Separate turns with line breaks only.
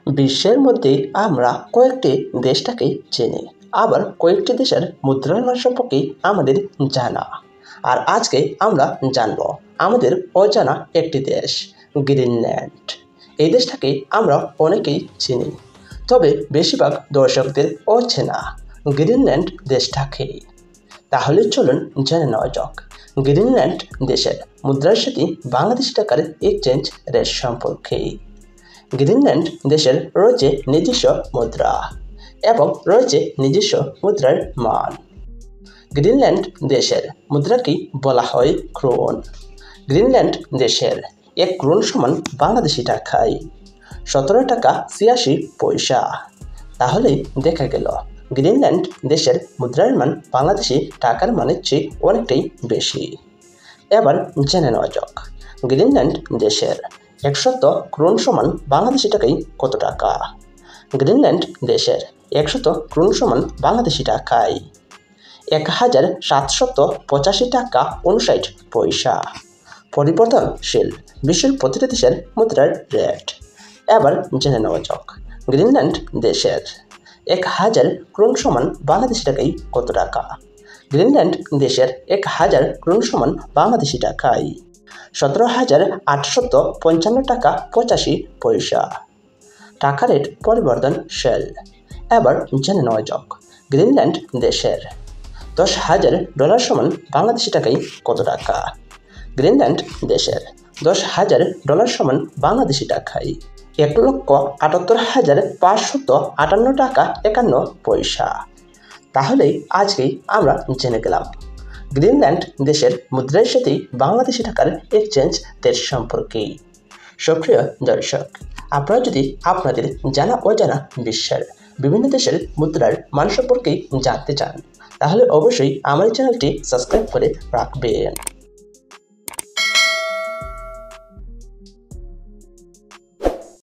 বিশ্বের মধ্যে আমরা কয়েকটি দেশটাকে চিনি, আবার কয়েকটি দেশের মুদ্রার মান সম্পর্কে আমাদের জানা। আর আজকে আমরা জানব আমাদের অজানা একটি দেশ, গ্রিনল্যান্ড। এই দেশটাকে আমরা অনেকেই চিনি, তবে বেশিরভাগ দর্শকদের অচেনা গ্রিনল্যান্ড দেশটাকে। তাহলে চলুন জেনে নেওয়া যাক গ্রিনল্যান্ড দেশের মুদ্রার সাথে বাংলাদেশি টাকার এক্সচেঞ্জ রেট সম্পর্কে। গ্রিনল্যান্ড দেশের রয়েছে নিজস্ব মুদ্রা এবং রয়েছে নিজস্ব মুদ্রার মান। গ্রিনল্যান্ড দেশের মুদ্রাকে বলা হয় ক্রোন। গ্রিনল্যান্ড দেশের 1 ক্রোন সমান বাংলাদেশি টাকায় 17 টাকা 86 পয়সা। তাহলে দেখা গেল গ্রিনল্যান্ড দেশের মুদ্রার মান বাংলাদেশি টাকার মানের চেয়ে অনেকটাই বেশি। এবার জেনে নেওয়া যাক গ্রিনল্যান্ড দেশের 100 ক্রোন সমান বাংলাদেশি টাকায় কত টাকা। গ্রিনল্যান্ড দেশের 100 ক্রোন সমান বাংলাদেশি টাকায় 1785 টাকা 59 পয়সা। পরিবর্তনশীল বিশ্বের প্রতিটি দেশের মুদ্রার রেট। এবার জেনে নেওয়া যাক গ্রিনল্যান্ড দেশের 1000 ক্রোন সমান বাংলাদেশি টাকায় কত টাকা। গ্রিনল্যান্ড দেশের 1000 ক্রোন সমান বাংলাদেশি টাকায় 17,855 টাকা 85 পয়সা। টাকা রেট পরিবর্তনশীল। এবার জেনে নেওয়া যাক গ্রিনল্যান্ড দেশের $10,000 সমান বাংলাদেশি টাকায় কত টাকা। গ্রিনল্যান্ড দেশের $10,000 সমান বাংলাদেশি টাকায় 1,78,558 টাকা 51 পয়সা। তাহলে আজকেই আমরা জেনে গেলাম গ্রিনল্যান্ড দেশের মুদ্রার সাথে বাংলাদেশি টাকার এক্সচেঞ্জ রেট সম্পর্কে। সুপ্রিয় দর্শক, আপনারা যদি আপনাদের জানা অজানা বিশ্বের বিভিন্ন দেশের মুদ্রার মান সম্পর্কে জানতে চান, তাহলে অবশ্যই আমার চ্যানেলটি সাবস্ক্রাইব করে রাখবেন।